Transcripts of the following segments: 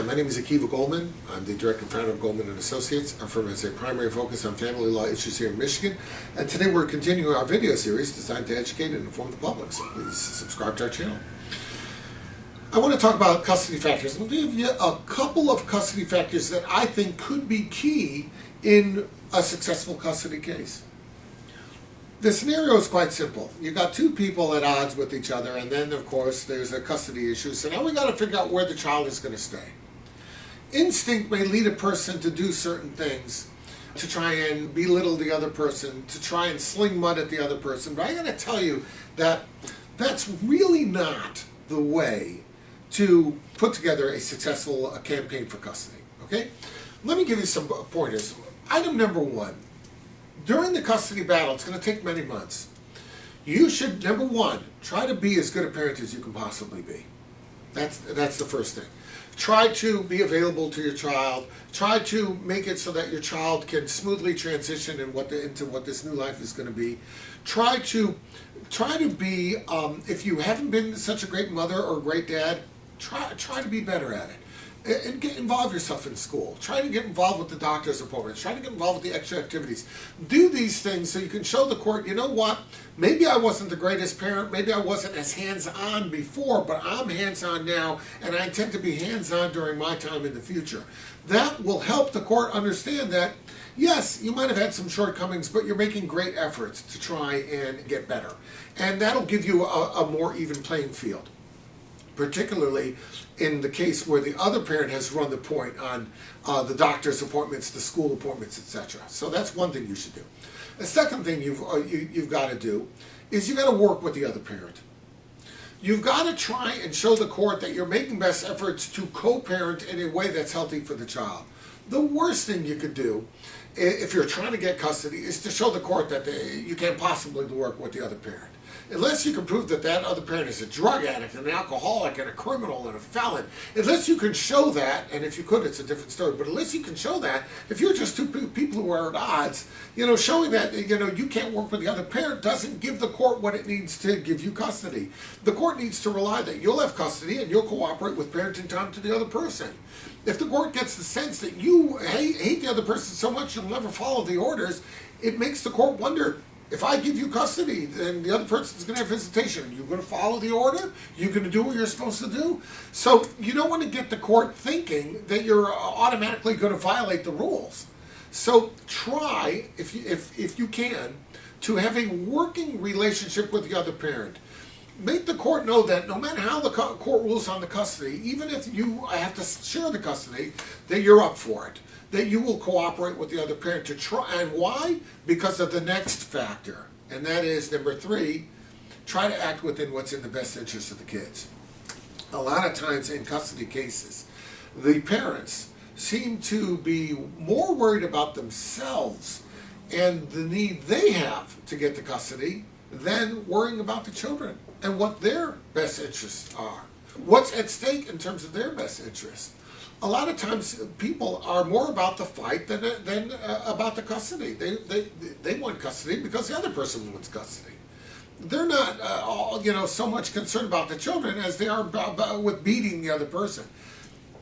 Hi, my name is Goldman. I'm the director and founder of Goldman & Associates. Our firm has a primary focus on family law issues here in Michigan. And today we're continuing our video series designed to educate and inform the public. So please subscribe to our channel. I want to talk about custody factors. I'll give you a couple of custody factors that I think could be key in a successful custody case. The scenario is quite simple. You've got two people at odds with each other, and then, of course, there's a custody issue. So now we've got to figure out where the child is going to stay. Instinct may lead a person to do certain things, to try and belittle the other person, to try and sling mud at the other person. But I got to tell you that that's really not the way to put together a successful campaign for custody. Okay? Let me give you some pointers. Item number one. During the custody battle, it's going to take many months. You should, number one, try to be as good a parent as you can possibly be. That's the first thing. Try to be available to your child. Try to make it so that your child can smoothly transition into what this new life is going to be. Try to be, if you haven't been such a great mother or great dad, try to be better at it. And involve yourself in school. Try to get involved with the doctor's appointments. Try to get involved with the extra activities. Do these things so you can show the court, you know what, maybe I wasn't the greatest parent, maybe I wasn't as hands-on before, but I'm hands-on now, and I intend to be hands-on during my time in the future. That will help the court understand that, yes, you might have had some shortcomings, but you're making great efforts to try and get better. And that'll give you a more even playing field, particularly in the case where the other parent has run the point on the doctor's appointments, the school appointments, etc. So that's one thing you should do. The second thing you've got to do is you've got to work with the other parent. You've got to try and show the court that you're making best efforts to co-parent in a way that's healthy for the child. The worst thing you could do if you're trying to get custody is to show the court that you can't possibly work with the other parent. Unless you can prove that that other parent is a drug addict, an alcoholic, and a criminal, and a felon, unless you can show that, and if you could, it's a different story, but unless you can show that, if you're just two people who are at odds, showing that, you can't work with the other parent doesn't give the court what it needs to give you custody. The court needs to rely that you'll have custody and you'll cooperate with parenting time to the other person. If the court gets the sense that you hate the other person so much you'll never follow the orders, it makes the court wonder, if I give you custody, then the other person's going to have visitation. Are you going to follow the order? Are you going to do what you're supposed to do? So you don't want to get the court thinking that you're automatically going to violate the rules. So try, if you can, to have a working relationship with the other parent. Make the court know that no matter how the court rules on the custody, even if you have to share the custody, that you're up for it. That you will cooperate with the other parent to try. And why? Because of the next factor. And that is, number three, try to act within what's in the best interest of the kids. A lot of times in custody cases, the parents seem to be more worried about themselves and the need they have to get the custody than worrying about the children and what their best interests are. What's at stake in terms of their best interests. A lot of times people are more about the fight than about the custody. They want custody because the other person wants custody. They're not so much concerned about the children as they are with beating the other person.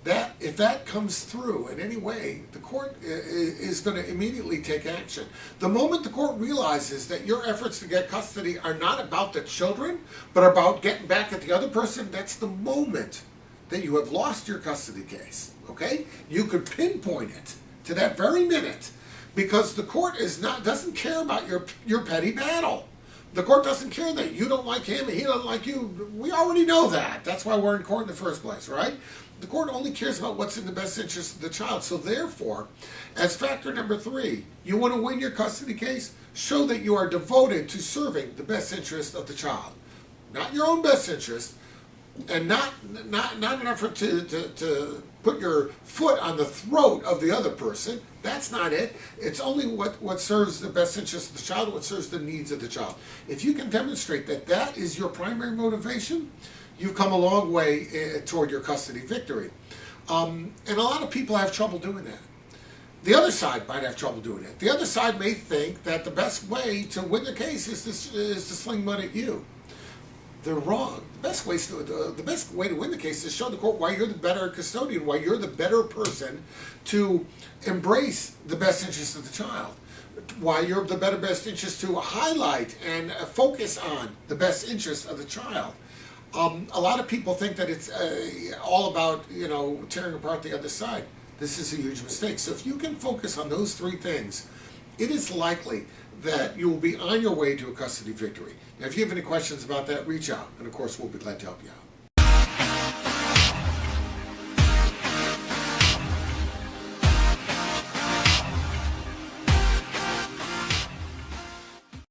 If that comes through in any way, the court is going to immediately take action. The moment the court realizes that your efforts to get custody are not about the children, but about getting back at the other person, that's the moment that you have lost your custody case, okay? You could pinpoint it to that very minute because the court doesn't care about your petty battle. The court doesn't care that you don't like him and he doesn't like you. We already know that. That's why we're in court in the first place, right? The court only cares about what's in the best interest of the child. So therefore, as factor number three, you want to win your custody case, show that you are devoted to serving the best interest of the child. Not your own best interest, and not an effort to put your foot on the throat of the other person. That's not it. It's only what serves the best interest of the child, what serves the needs of the child. If you can demonstrate that that is your primary motivation, you've come a long way toward your custody victory. And a lot of people have trouble doing that. The other side might have trouble doing it. The other side may think that the best way to win the case is to sling mud at you. they're wrong. The best way to win the case is show the court why you're the better custodian, why you're the better person to embrace the best interest of the child, why you're the best interest to highlight and focus on the best interest of the child. A lot of people think that it's all about, tearing apart the other side. This is a huge mistake. So if you can focus on those three things, it is likely that you will be on your way to a custody victory. Now, if you have any questions about that, reach out, and of course, we'll be glad to help you out.